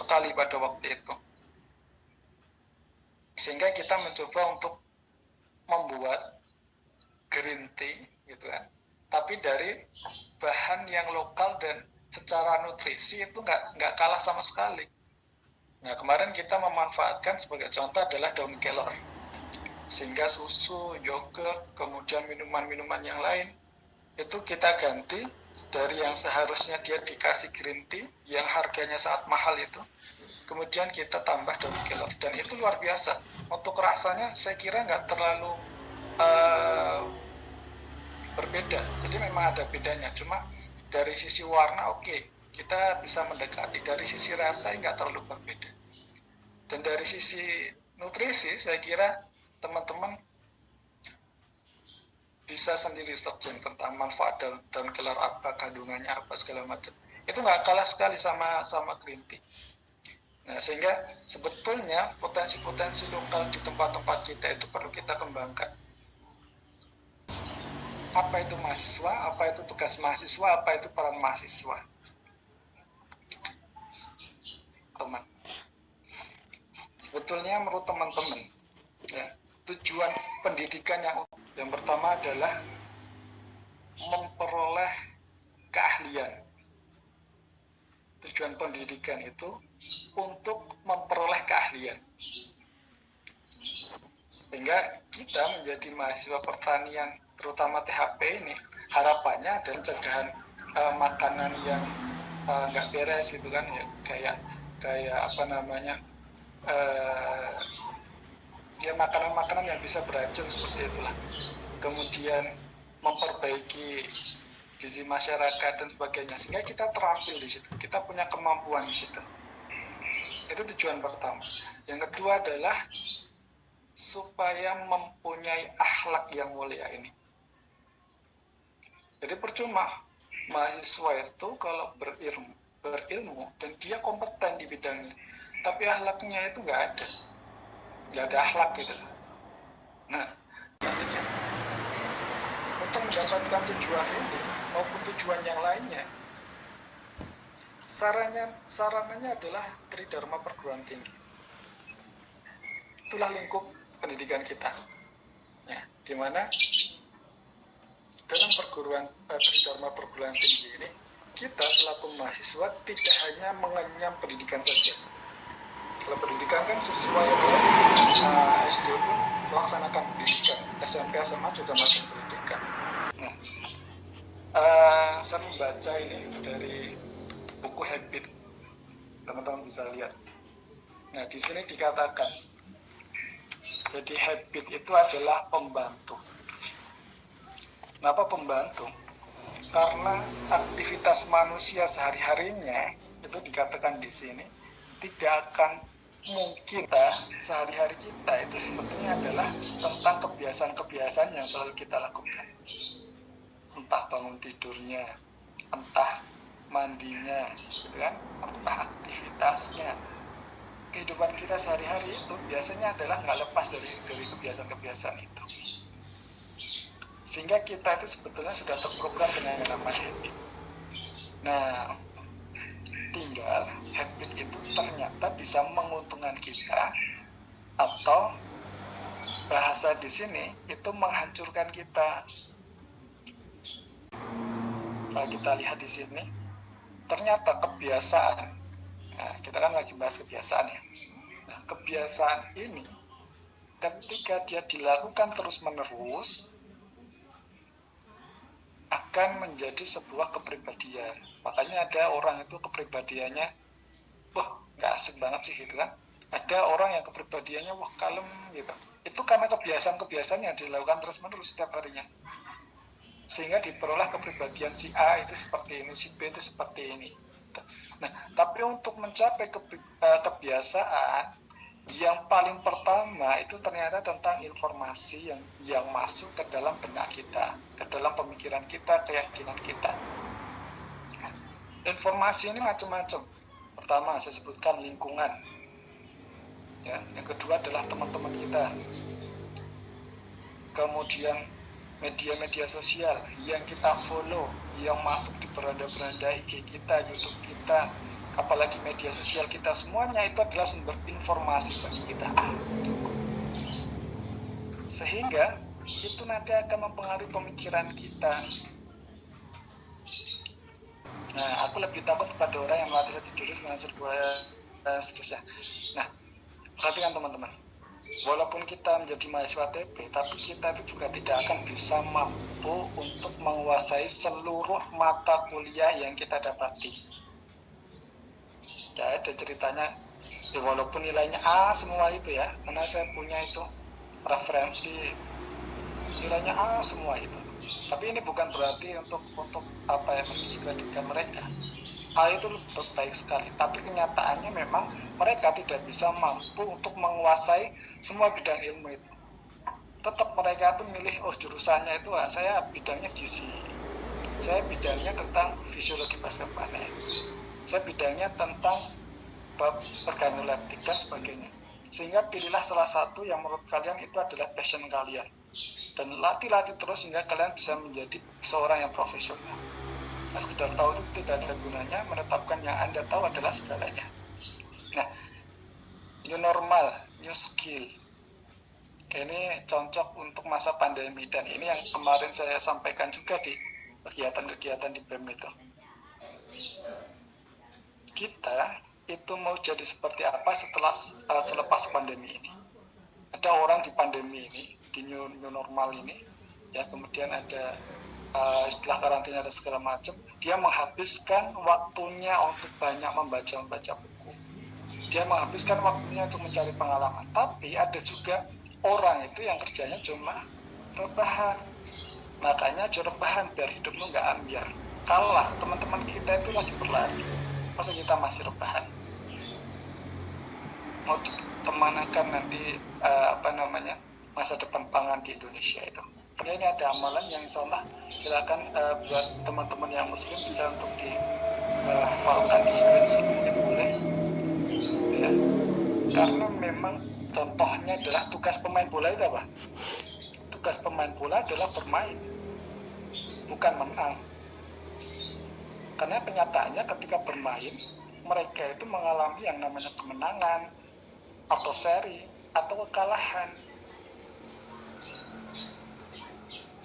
sekali pada waktu itu. Sehingga kita mencoba untuk membuat green tea gitu kan, tapi dari bahan yang lokal dan secara nutrisi itu nggak kalah sama sekali. Nah, kemarin kita memanfaatkan sebagai contoh adalah daun kelor, sehingga susu, yogurt, kemudian minuman-minuman yang lain itu kita ganti dari yang seharusnya dia dikasih green tea yang harganya sangat mahal itu, kemudian kita tambah daun kelor, dan itu luar biasa. Untuk rasanya saya kira nggak terlalu berbeda, jadi memang ada bedanya, cuma dari sisi warna oke, kita bisa mendekati, dari sisi rasa nggak terlalu berbeda, dan dari sisi nutrisi saya kira teman-teman bisa sendiri searching tentang manfaat daun kelor apa, kandungannya apa, segala macam. Itu nggak kalah sekali sama green tea. Nah, sehingga sebetulnya potensi-potensi lokal di tempat-tempat kita itu perlu kita kembangkan. Apa itu mahasiswa, apa itu tugas mahasiswa, apa itu peran mahasiswa. Teman. Sebetulnya menurut teman-teman, ya, tujuan pendidikan yang pertama adalah memperoleh keahlian. Tujuan pendidikan itu untuk memperoleh keahlian. Sehingga kita menjadi mahasiswa pertanian, terutama THP ini, harapannya adalah pencegahan makanan yang nggak beres gitu kan, ya, kayak apa namanya, ya makanan-makanan yang bisa beracun seperti itulah. Kemudian memperbaiki gizi masyarakat dan sebagainya, sehingga kita terampil di situ, kita punya kemampuan di situ. Itu tujuan pertama. Yang kedua adalah supaya mempunyai akhlak yang mulia ini. Jadi percuma mahasiswa itu kalau berilmu dan dia kompeten di bidangnya, tapi akhlaknya itu nggak ada akhlak gitu. Nah, untuk mendapatkan tujuan ini maupun tujuan yang lainnya, sarananya adalah Tridharma perguruan tinggi. Itulah lingkup pendidikan kita, ya, di mana dalam Tridharma perguruan tinggi ini kita selaku mahasiswa tidak hanya mengenyam pendidikan saja. Kalau pendidikan kan sesuai dengan SD pun melaksanakan pendidikan, SMP, SMA juga melaksanakan pendidikan. Nah, saya membaca ini dari buku Habit, teman-teman bisa lihat. Nah, di sini dikatakan, jadi habit itu adalah pembantu. Kenapa pembantu? Karena aktivitas manusia sehari-harinya itu dikatakan di sini tidak akan mungkin sehari-hari kita itu sebetulnya adalah tentang kebiasaan-kebiasaan yang selalu kita lakukan. Entah bangun tidurnya, entah mandinya, gitu kan? Entah aktivitasnya. Kehidupan kita sehari-hari itu biasanya adalah nggak lepas dari kebiasaan-kebiasaan itu. Sehingga kita itu sebetulnya sudah terprogram dengan yang namanya habit. Nah, tinggal habit itu ternyata bisa menguntungkan kita, atau bahasa di sini itu menghancurkan kita. Kalau kita lihat di sini, ternyata kebiasaan. Nah, kita kan lagi bahas kebiasaan ya. Nah, kebiasaan ini ketika dia dilakukan terus-menerus akan menjadi sebuah kepribadian. Makanya ada orang itu kepribadiannya, wah nggak asik banget sih gitu kan. Ada orang yang kepribadiannya wah kalem gitu. Itu karena kebiasaan-kebiasaan yang dilakukan terus-menerus setiap harinya. Sehingga diperoleh kepribadian si A itu seperti ini, si B itu seperti ini. Nah, tapi untuk mencapai kebiasaan, yang paling pertama itu ternyata tentang informasi yang masuk ke dalam benak kita, ke dalam pemikiran kita, keyakinan kita. Informasi ini macam-macam. Pertama saya sebutkan lingkungan, ya. Yang kedua adalah teman-teman kita. Kemudian media-media sosial yang kita follow, yang masuk di beranda-beranda IG kita, YouTube kita. apalagi media sosial kita, semuanya itu adalah sumber informasi bagi kita, sehingga itu nanti akan mempengaruhi pemikiran kita. Nah, aku lebih takut pada orang yang melatih hati jurus dengan seterusnya. Nah, perhatikan teman-teman, walaupun kita menjadi mahasiswa TP, tapi kita itu juga tidak akan bisa mampu untuk menguasai seluruh mata kuliah yang kita dapati. Ya, ada ceritanya, ya, walaupun nilainya A semua itu ya, karena saya punya itu referensi nilainya A semua itu. Tapi ini bukan berarti untuk mendiskreditkan mereka. A itu baik sekali, tapi kenyataannya memang mereka tidak bisa mampu untuk menguasai semua bidang ilmu itu. Tetap mereka tuh milih, jurusannya itu saya bidangnya gizi, saya bidangnya tentang fisiologi pasca panen, saya bidangnya tentang bab organoleptik dan sebagainya. Sehingga pilihlah salah satu yang menurut kalian itu adalah passion kalian, dan latih terus sehingga kalian bisa menjadi seorang yang profesional. Nah, sekedar tahu itu tidak ada gunanya, menetapkan yang Anda tahu adalah segalanya. Nah, new normal, new skill, ini cocok untuk masa pandemi, dan ini yang kemarin saya sampaikan juga di kegiatan-kegiatan di BEM itu. Kita itu mau jadi seperti apa selepas pandemi ini. Ada orang di pandemi ini, di new normal ini, ya, kemudian ada istilah karantina dan segala macam, dia menghabiskan waktunya untuk banyak membaca buku, dia menghabiskan waktunya untuk mencari pengalaman. Tapi ada juga orang itu yang kerjanya cuma rebahan. Makanya rebahan biar hidupmu nggak ambiar. Kalah teman-teman kita itu lagi berlari, masa kita masih rebahan? Mau kemanakan nanti masa depan pangan di Indonesia itu? Ya, ini ada amalan yang insya-Allah silakan buat teman-teman yang muslim bisa untuk dihafalkan di screenshot, mungkin boleh ya. Karena memang contohnya adalah tugas pemain bola itu apa? Tugas pemain bola adalah bermain, bukan menang. Karena kenyataannya ketika bermain, mereka itu mengalami yang namanya kemenangan atau seri atau kekalahan.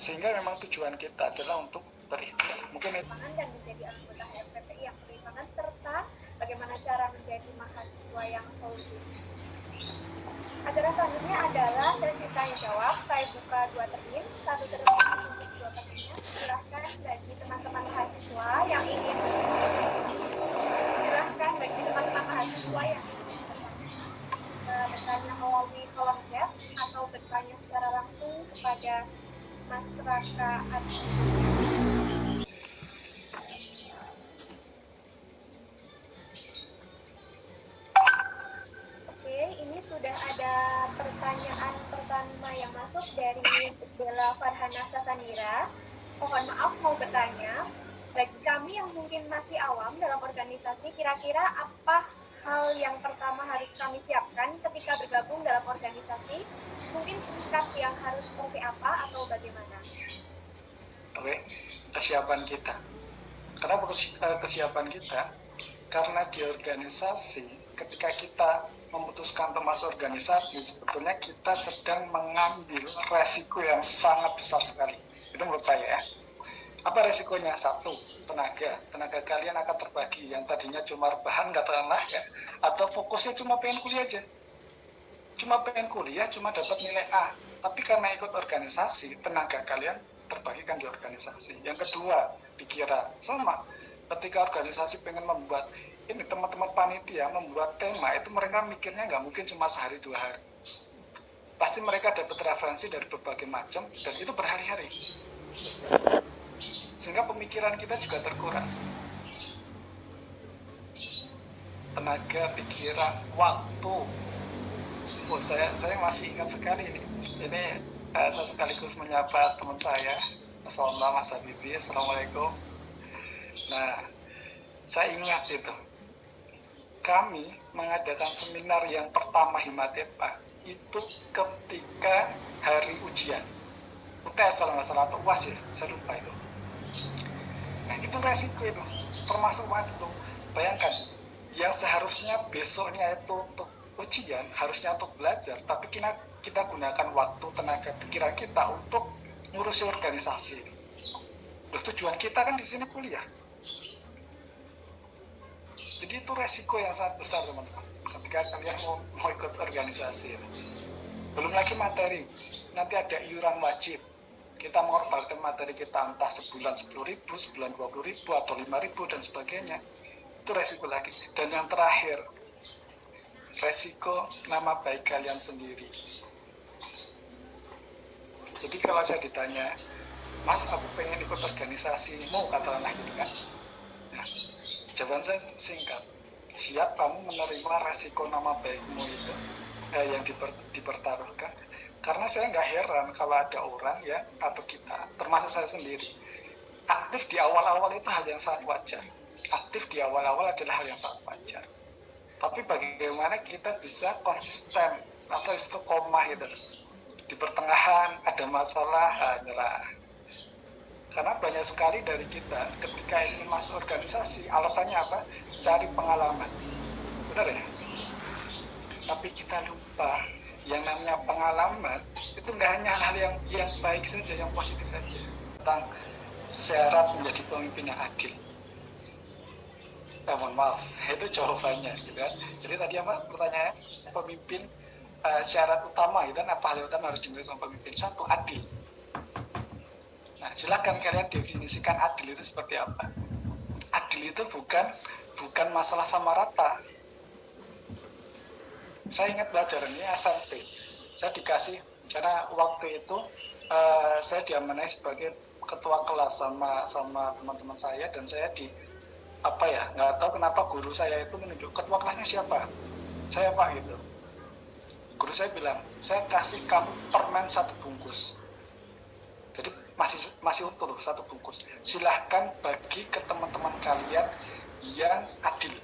Sehingga memang tujuan kita adalah untuk berikhtiar. Mungkin itu. Dan menjadi anggota FPPI yang beriman, serta bagaimana cara menjadi mahasiswa yang solid. Acara selanjutnya adalah sesi tanya jawab. Saya buka 2 termin, 1 termin untuk 2 terminnya. Silahkan bagi teman-teman mahasiswa yang ingin bertanya melalui kolom chat atau bertanya secara langsung kepada Mas Raka Adi. Oke, ini sudah ada pertanyaan pertama yang masuk dari Bella Farhana Sasanira. Mohon maaf mau bertanya, bagi kami yang mungkin masih awam dalam organisasi, kira-kira apa hal yang pertama harus kami siapkan ketika bergabung dalam organisasi? Mungkin sikap yang harus seperti apa atau bagaimana? Oke, kesiapan kita. Kenapa kesiapan kita? Karena di organisasi, ketika kita memutuskan untuk masuk organisasi, sebetulnya kita sedang mengambil resiko yang sangat besar sekali. Itu menurut saya ya. Apa resikonya? 1, tenaga kalian akan terbagi, yang tadinya cuma rebahan katakanlah ya, atau fokusnya cuma pengen kuliah aja, cuma dapat nilai A. Tapi karena ikut organisasi, tenaga kalian terbagikan di organisasi. Yang kedua, dikira sama, ketika organisasi pengen membuat ini, teman-teman panitia membuat tema itu, mereka mikirnya nggak mungkin cuma sehari 2 hari, pasti mereka dapat referensi dari berbagai macam, dan itu berhari-hari, sehingga pemikiran kita juga terkuras. Tenaga, pikiran, waktu. Saya masih ingat sekali ini. Saya sekaligus menyapa teman saya, Assalamualaikum Mas Habibi, Assalamualaikum. Nah, saya ingat itu. Kami mengadakan seminar yang pertama Himatepa itu ketika hari ujian. UTS kalau nggak salah, atau UAS ya, saya lupa itu. Nah, itu resiko itu, termasuk waktu. Bayangkan, yang seharusnya besoknya itu untuk ujian, harusnya untuk belajar, tapi kita gunakan waktu, tenaga pikiran kita untuk ngurusi organisasi. Loh, tujuan kita kan di sini kuliah. Jadi itu resiko yang sangat besar teman-teman ketika kalian mau ikut organisasi. Belum lagi materi, nanti ada iuran wajib. Kita mengorbankan materi kita entah sebulan 10.000, sebulan 20.000 atau 5.000 dan sebagainya. Itu resiko lagi. Dan yang terakhir, resiko nama baik kalian sendiri. Jadi kalau saya ditanya, Mas, aku pengen ikut organisasimu, katakanlah gitu kan. Nah, jawaban saya singkat, siap kamu menerima resiko nama baikmu itu yang dipertaruhkan. Karena saya nggak heran kalau ada orang ya, atau kita, termasuk saya sendiri, aktif di awal-awal itu hal yang sangat wajar. Aktif di awal-awal adalah hal yang sangat wajar. Tapi bagaimana kita bisa konsisten atau istiqomah gitu. Di pertengahan ada masalah, nyerah. Karena banyak sekali dari kita ketika ingin masuk organisasi, alasannya apa? Cari pengalaman. Benar ya? Tapi kita lupa yang namanya pengalaman itu nggak hanya hal yang baik saja, yang positif saja. Tentang syarat menjadi pemimpin yang adil. Mohon maaf, itu jawabannya gitu kan. Jadi tadi apa pertanyaannya? Pemimpin syarat utama gitu kan, apa hal utama harus dimiliki sama pemimpin? Satu, adil. Nah, silakan kalian definisikan adil itu seperti apa. Adil itu bukan masalah sama rata. Saya ingat pelajarannya SMP. Saya dikasih, karena waktu itu saya diamanai sebagai ketua kelas sama teman-teman saya, dan saya nggak tahu kenapa guru saya itu menunjuk ketua kelasnya siapa. Saya Pak gitu. Guru saya bilang, saya kasih kamu permen 1 bungkus. Jadi masih utuh 1 bungkus. Silahkan bagi ke teman-teman kalian yang adil.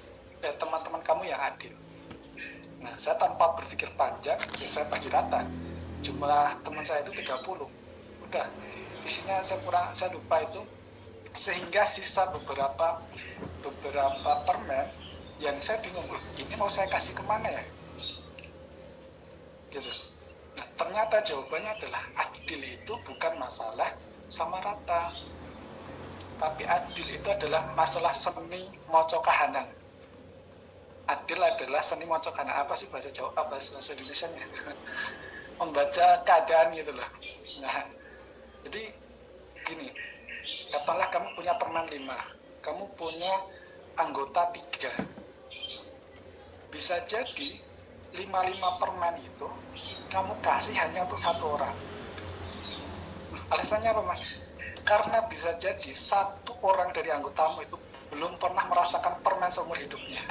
Teman-teman kamu yang adil. Nah, saya tanpa berpikir panjang, ya saya bagi rata. Jumlah teman saya itu 30. Udah, isinya saya lupa itu. Sehingga sisa beberapa permen yang saya bingung, ini mau saya kasih kemana ya? Gitu. Nah, ternyata jawabannya adalah adil itu bukan masalah sama rata. Tapi adil itu adalah masalah seni moco kahanan. Adil adalah seni moco kahanan. Apa sih bahasa Jawa, bahasa Indonesia-nya? Membaca keadaan gitu loh. Nah, jadi gini, katakanlah kamu punya permen 5, kamu punya anggota 3. Bisa jadi 5 permen itu kamu kasih hanya untuk 1 orang. Alasannya apa, Mas? Karena bisa jadi 1 orang dari anggotamu itu belum pernah merasakan permen seumur hidupnya.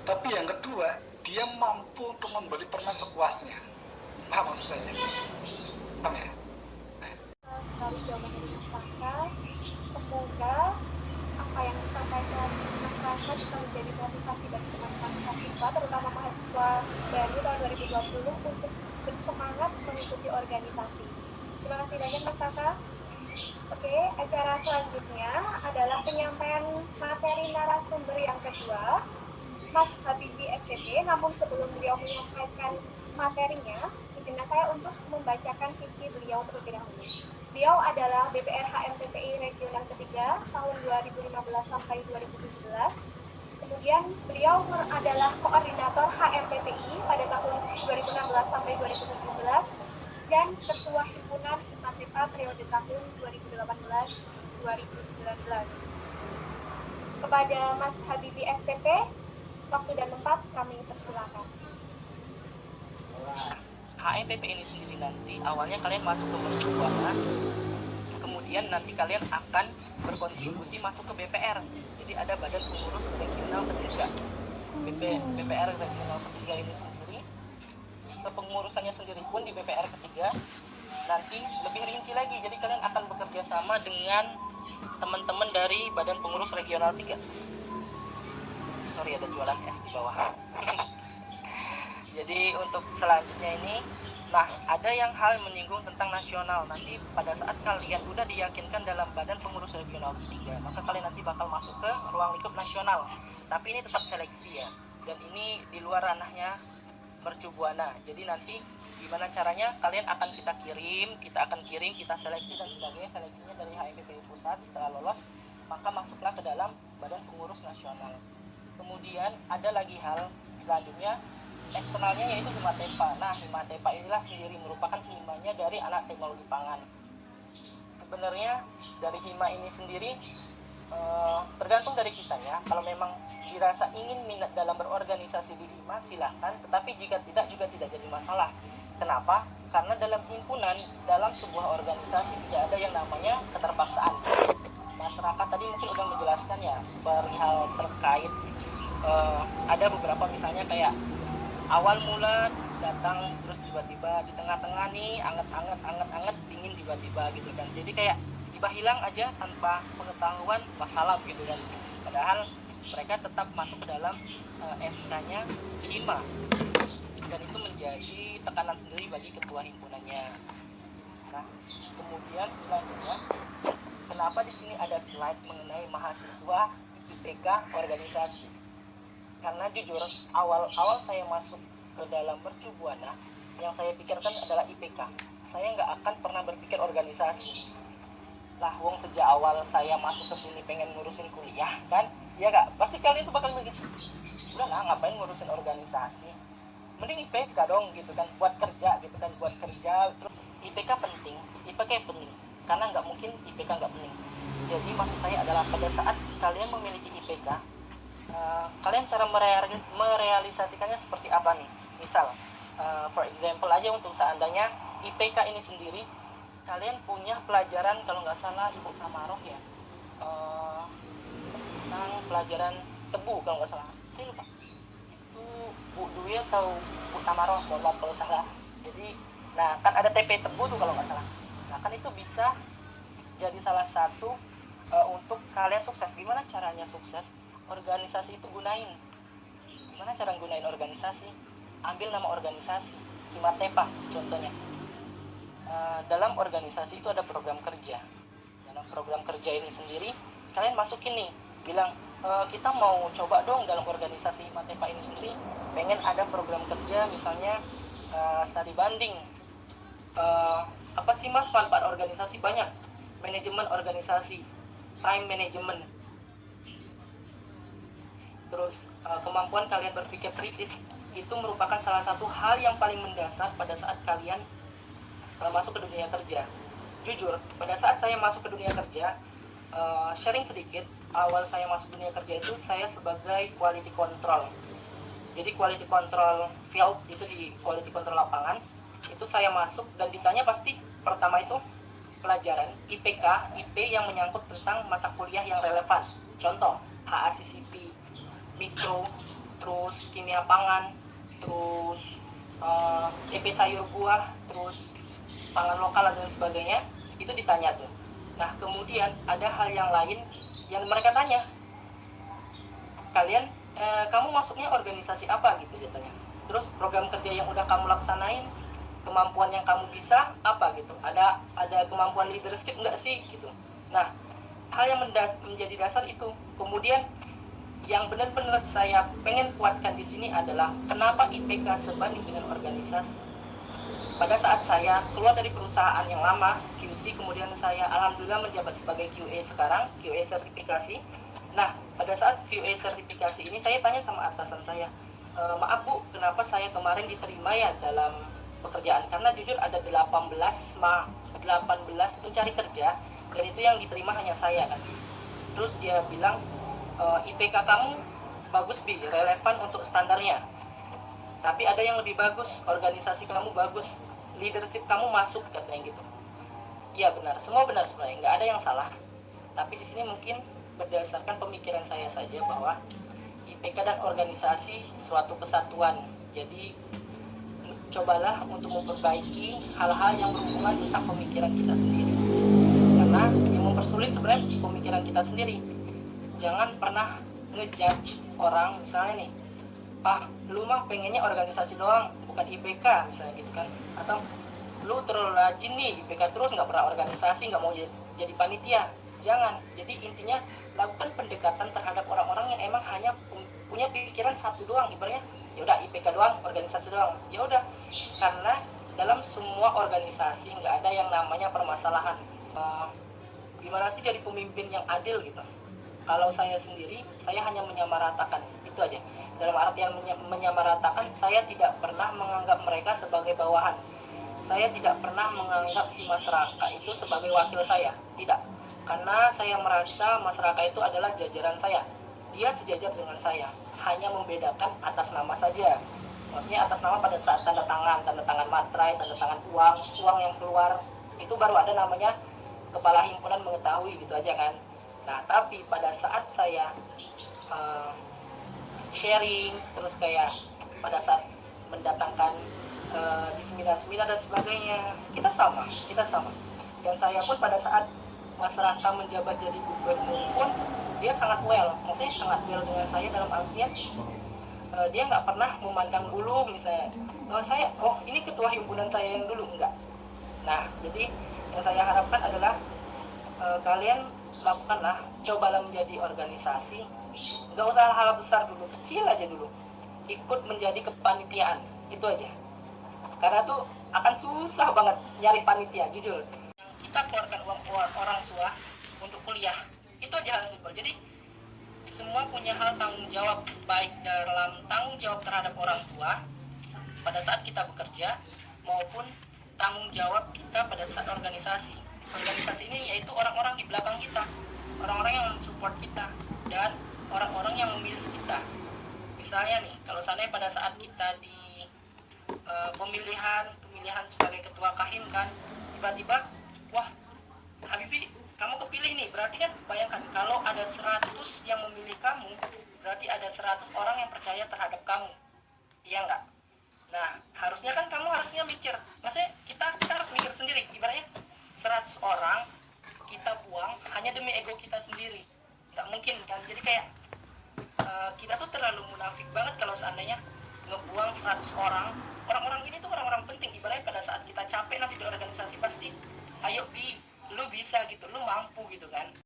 Tapi yang kedua, dia mampu untuk membeli permen sepuasnya. Paham maksud saya? Paham ya? Sekali jawaban dari masyarakat, semoga apa yang disampaikan masyarakat bisa menjadi motivasi bagi teman-teman mahasiswa, terutama mahasiswa baru tahun 2020 untuk bersemangat mengikuti organisasi. Terima kasih banyak Mas Kakak. Oke, acara selanjutnya adalah penyampaian materi narasumber yang kedua, Mas Habibie SPP. Namun sebelum beliau menyampaikan materinya, izinkan saya untuk membacakan CV beliau terlebih dahulu. Beliau adalah BPR HMPPI Regional ketiga tahun 2015 sampai 2017. Kemudian beliau adalah koordinator HMPPI pada tahun 2016 sampai 2017 dan ketua himpunan IMATEPA periode tahun 2018-2019. Kepada Mas Habibie SPP, waktu dan tempat kami persilakan. HMPP ini sendiri nanti awalnya kalian masuk ke perjuangan, kemudian nanti kalian akan berkontribusi masuk ke BPR. Jadi ada badan pengurus regional ketiga. BPR regional ketiga ini sendiri, kepengurusannya sendiri pun di BPR ketiga nanti lebih rinci lagi. Jadi kalian akan bekerja sama dengan teman-teman dari badan pengurus regional 3. Sorry, ada jualan es di bawah. Jadi untuk selanjutnya ini Nah, ada yang hal menyinggung tentang nasional. Nanti pada saat kalian udah diyakinkan dalam Badan Pengurus Regional 3, maka kalian nanti bakal masuk ke ruang lingkup nasional. Tapi ini tetap seleksi ya. Dan ini di luar ranahnya Mercu Buana. Jadi nanti gimana caranya, kalian akan kita kirim, kita seleksi dan sebagainya. Seleksinya dari HMPPI Pusat. Setelah lolos, maka masuklah ke dalam Badan Pengurus Nasional. Kemudian ada lagi hal selanjutnya, eksternalnya yaitu Himatepa. Nah, Himatepa inilah sendiri merupakan himanya dari anak teknologi pangan. Sebenarnya dari hima ini sendiri tergantung dari kita ya. Kalau memang dirasa ingin minat dalam berorganisasi di hima, silahkan. Tetapi jika tidak juga tidak jadi masalah. Kenapa? Karena dalam himpunan, dalam sebuah organisasi tidak ada yang namanya keterpaksaan. Masyarakat tadi mungkin udah menjelaskan ya perihal terkait ada beberapa misalnya kayak awal mula datang terus tiba-tiba di tengah-tengah nih anget dingin tiba-tiba gitu kan. Jadi kayak tiba hilang aja tanpa pengetahuan masalah gitu kan. Padahal mereka tetap masuk ke dalam SK-nya 5 dan itu menjadi tekanan sendiri bagi ketua himpunannya. Nah, kemudian selanjutnya kenapa di sini ada slide mengenai mahasiswa IPK organisasi? Karena jujur awal saya masuk ke dalam Mercu Buana, yang saya pikirkan adalah IPK. Saya nggak akan pernah berpikir organisasi. Lah, wong sejak awal saya masuk ke sini pengen ngurusin kuliah kan, ya nggak? Pasti kalian tuh bakal mikir, udah lah ngapain ngurusin organisasi? Mending IPK dong gitu kan, buat kerja gitu kan, buat kerja. Terus IPK penting, IPK penting. Karena nggak mungkin IPK nggak penting. Jadi maksud saya adalah pada saat kalian memiliki IPK, kalian cara merealisasikannya seperti apa nih? Misal, for example aja untuk seandainya IPK ini sendiri, kalian punya pelajaran kalau nggak salah Ibu Samaroh ya, tentang pelajaran tebu kalau nggak salah. Saya lupa. Itu Bu Dwi atau Bu Samaroh, mohon maaf kalau salah. Jadi, nah kan ada TP tebu tuh kalau nggak salah. Nah kan itu bisa jadi salah satu untuk kalian sukses. Gimana caranya sukses? Organisasi itu gunain. Gimana cara gunain organisasi? Ambil nama organisasi, Himatepa contohnya. Dalam organisasi itu ada program kerja. Dalam program kerja ini sendiri, kalian masukin nih, bilang kita mau coba dong dalam organisasi Himatepa ini sendiri, pengen ada program kerja misalnya studi banding. Apa sih mas manfaat organisasi? Banyak. Manajemen organisasi, time management, terus kemampuan kalian berpikir kritis, itu merupakan salah satu hal yang paling mendasar pada saat kalian masuk ke dunia kerja. Jujur, pada saat saya masuk ke dunia kerja, sharing sedikit, awal saya masuk dunia kerja itu saya sebagai quality control. Jadi quality control field itu di quality control lapangan, itu saya masuk dan ditanya pasti pertama itu pelajaran IPK, IP yang menyangkut tentang mata kuliah yang relevan. Contoh, HACCP, mikro, terus kimia pangan, terus EP sayur buah, terus pangan lokal dan sebagainya, itu ditanya tuh. Nah, kemudian ada hal yang lain yang mereka tanya, kalian kamu masuknya organisasi apa gitu katanya. Terus program kerja yang udah kamu laksanain, kemampuan yang kamu bisa apa gitu, ada kemampuan leadership enggak sih gitu. Nah, hal yang menjadi dasar itu. Kemudian yang benar-benar saya pengen kuatkan di sini adalah kenapa IPK sebanding dengan organisasi. Pada saat saya keluar dari perusahaan yang lama QC, kemudian saya alhamdulillah menjabat sebagai QA sekarang, QA sertifikasi. Nah, pada saat QA sertifikasi ini saya tanya sama atasan saya, maaf Bu, kenapa saya kemarin diterima ya dalam pekerjaan? Karena jujur ada 18 pencari kerja dan itu yang diterima hanya saya kan. Terus dia bilang, IPK kamu bagus Bi, relevan untuk standarnya. Tapi ada yang lebih bagus, organisasi kamu bagus, leadership kamu masuk katanya gitu. Iya benar, semua benar sebenarnya, nggak ada yang salah. Tapi di sini mungkin berdasarkan pemikiran saya saja bahwa IPK dan organisasi suatu kesatuan. Jadi cobalah untuk memperbaiki hal-hal yang berhubungan tentang pemikiran kita sendiri. Karena yang mempersulit sebenarnya pemikiran kita sendiri. Jangan pernah ngejudge orang, misalnya nih, lu mah pengennya organisasi doang bukan IPK misalnya gitu kan, atau lu terlalu rajin nih IPK terus nggak pernah organisasi, nggak mau jadi panitia. Jangan. Jadi intinya lakukan pendekatan terhadap orang-orang yang emang hanya punya pikiran satu doang, ibaratnya ya udah IPK doang, organisasi doang, ya udah. Karena dalam semua organisasi nggak ada yang namanya permasalahan. Gimana sih jadi pemimpin yang adil gitu? Kalau saya sendiri, saya hanya menyamaratakan, itu aja. Dalam artian menyamaratakan, saya tidak pernah menganggap mereka sebagai bawahan. Saya tidak pernah menganggap si Mas Raka itu sebagai wakil saya, tidak. Karena saya merasa Mas Raka itu adalah jajaran saya. Dia sejajar dengan saya, hanya membedakan atas nama saja. Maksudnya atas nama pada saat tanda tangan materai, tanda tangan uang yang keluar, itu baru ada namanya kepala himpunan mengetahui gitu aja kan. Nah, tapi pada saat saya sharing, terus kayak pada saat mendatangkan di seminar-seminar dan sebagainya, kita sama. Dan saya pun pada saat masyarakat menjabat jadi gubernur pun, dia sangat maksudnya sangat dengan saya dalam artian dia nggak pernah memandang bulu misalnya, ini ketua himpunan saya yang dulu, enggak. Nah, jadi yang saya harapkan adalah kalian lakukanlah, cobalah menjadi organisasi, nggak usah hal besar dulu, kecil aja dulu, ikut menjadi kepanitiaan, itu aja. Karena tuh akan susah banget nyari panitia, jujur. Yang kita keluarkan uang orang tua untuk kuliah, itu aja hal simpel. Jadi semua punya hal tanggung jawab, baik dalam tanggung jawab terhadap orang tua pada saat kita bekerja, maupun tanggung jawab kita pada saat organisasi. Organisasi ini yaitu orang-orang di belakang kita, orang-orang yang support kita, dan orang-orang yang memilih kita. Misalnya nih, kalau seandainya pada saat kita di pemilihan sebagai ketua kahim kan, tiba-tiba, wah Habibie kamu kepilih nih, berarti kan bayangkan kalau ada 100 yang memilih kamu, berarti ada 100 orang yang percaya terhadap kamu, iya nggak? Nah, harusnya kan kamu mikir, maksudnya kita harus mikir sendiri, ibaratnya 100 orang kita buang hanya demi ego kita sendiri, nggak mungkin kan. Jadi kayak kita tuh terlalu munafik banget kalau seandainya ngebuang 100 orang ini tuh orang-orang penting. Ibaratnya pada saat kita capek nanti di organisasi, pasti ayo lu bisa gitu, lu mampu gitu kan.